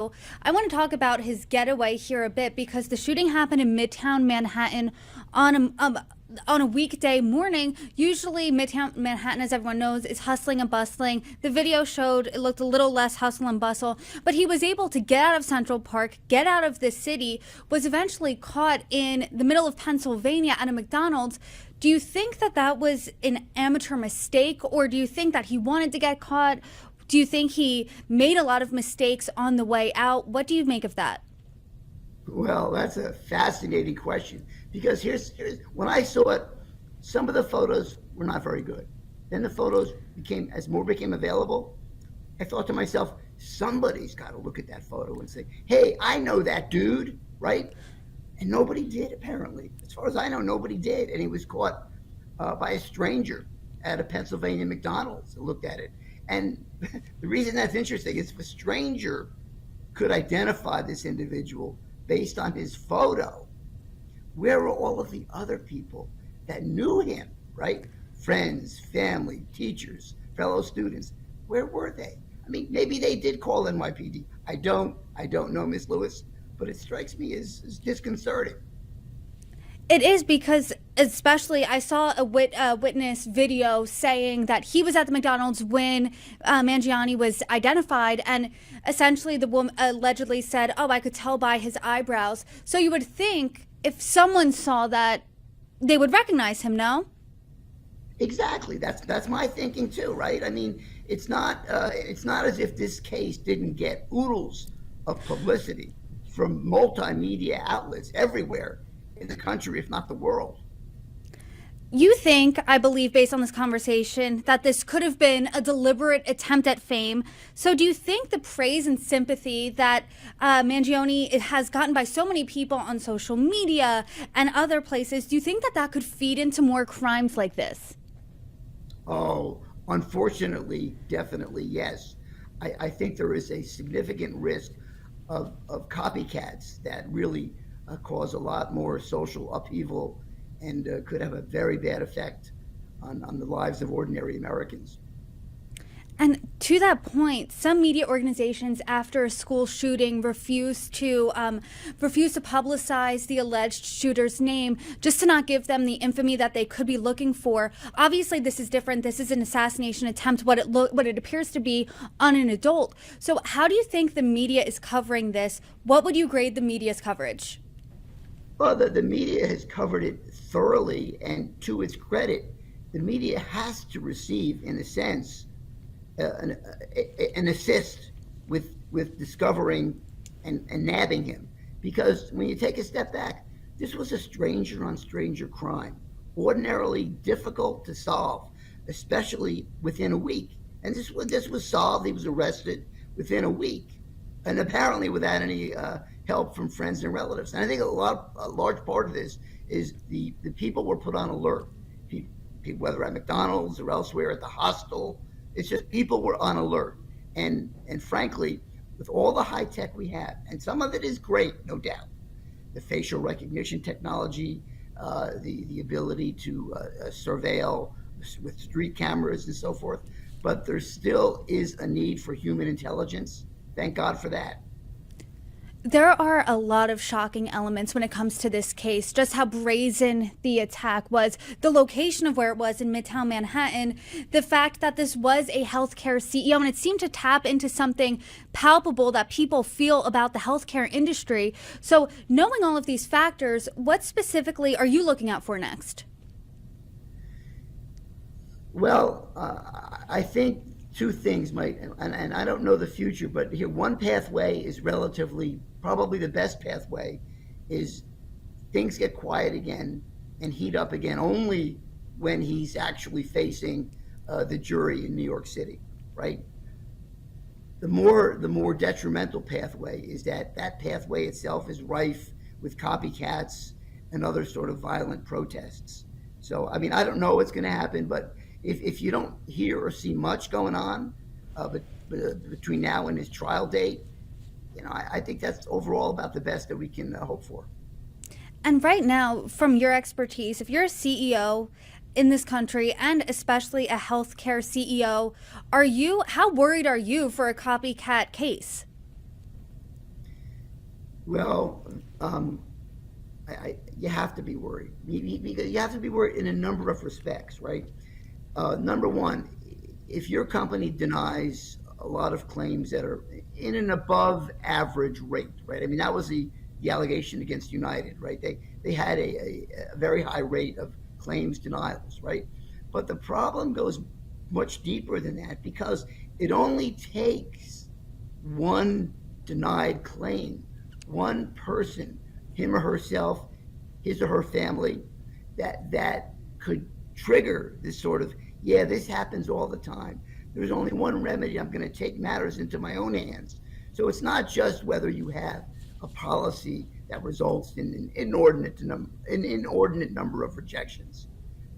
I want to talk about his getaway here a bit because the shooting happened in Midtown Manhattan on a weekday morning. Usually, Midtown Manhattan, as everyone knows, is hustling and bustling. The video showed it looked a little less hustle and bustle, but he was able to get out of Central Park, get out of the city, was eventually caught in the middle of Pennsylvania at a McDonald's. Do you think that that was an amateur mistake, or do you think that he wanted to get caught? Do you think he made a lot of mistakes on the way out? What do you make of that? Well, that's a fascinating question because here's when I saw it, some of the photos were not very good. Then the photos became, as more became available, I thought to myself, somebody's got to look at that photo and say, hey, I know that dude, right? And nobody did, apparently. As far as I know, nobody did. And he was caught by a stranger at a Pennsylvania McDonald's and looked at it. And the reason that's interesting is if a stranger could identify this individual based on his photo, where were all of the other people that knew him, right? Friends, family, teachers, fellow students. Where were they? I mean, maybe they did call NYPD. I don't know, Miss Lewis, but it strikes me as disconcerting. It is because, especially, I saw a witness video saying that he was at the McDonald's when Mangione was identified, and essentially the woman allegedly said, "Oh, I could tell by his eyebrows." So you would think if someone saw that, they would recognize him, no? Exactly. That's my thinking too, right? I mean, it's not as if this case didn't get oodles of publicity from multimedia outlets everywhere in the country, if not the world. You think, I believe, based on this conversation, that this could have been a deliberate attempt at fame. So do you think the praise and sympathy that Mangione has gotten by so many people on social media and other places, do you think that that could feed into more crimes like this? Oh, unfortunately, definitely yes. I think there is a significant risk of copycats that really cause a lot more social upheaval and could have a very bad effect on the lives of ordinary Americans. And to that point, some media organizations, after a school shooting, refuse to publicize the alleged shooter's name, just to not give them the infamy that they could be looking for. Obviously, this is different. This is an assassination attempt, what it appears to be on an adult. So, how do you think the media is covering this? What would you grade the media's coverage? Well, the media has covered it thoroughly, and to its credit, the media has to receive, in a sense, an assist with discovering and nabbing him. Because when you take a step back, this was a stranger on stranger crime, ordinarily difficult to solve, especially within a week. And this was solved. He was arrested within a week, and apparently without any help from friends and relatives. And I think a large part of this is the people were put on alert. People, whether at McDonald's or elsewhere at the hostel, it's just people were on alert. And frankly, with all the high tech we have, and some of it is great, no doubt, the facial recognition technology, the ability to surveil with street cameras and so forth, but there still is a need for human intelligence. Thank God for that. There are a lot of shocking elements when it comes to this case. Just how brazen the attack was, the location of where it was in Midtown Manhattan, the fact that this was a healthcare CEO, and it seemed to tap into something palpable that people feel about the healthcare industry. So knowing all of these factors, what specifically are you looking out for next? Well, I think two things might, and I don't know the future, but here one pathway is probably the best pathway, is things get quiet again and heat up again only when he's actually facing the jury in New York City, right? The more detrimental pathway is that pathway itself is rife with copycats and other sort of violent protests. So, I mean, I don't know what's going to happen, but if you don't hear or see much going on between now and his trial date, I think that's overall about the best that we can hope for. And right now, from your expertise, if you're a CEO in this country, and especially a healthcare CEO, how worried are you for a copycat case? Well, you have to be worried because you have to be worried in a number of respects, right? Number one, if your company denies a lot of claims that are in an above average rate, right? I mean, that was the allegation against United, right? They had a very high rate of claims denials, right? But the problem goes much deeper than that because it only takes one denied claim, one person, him or herself, his or her family, that could trigger this sort of, yeah, this happens all the time. There's only one remedy. I'm going to take matters into my own hands. So it's not just whether you have a policy that results in an inordinate number of rejections,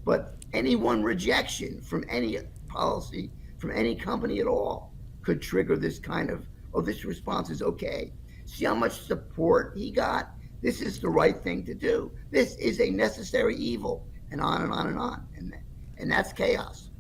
but any one rejection from any policy, from any company at all, could trigger this kind of, oh, this response is okay. See how much support he got? This is the right thing to do. This is a necessary evil, and on and on and on. And that's chaos.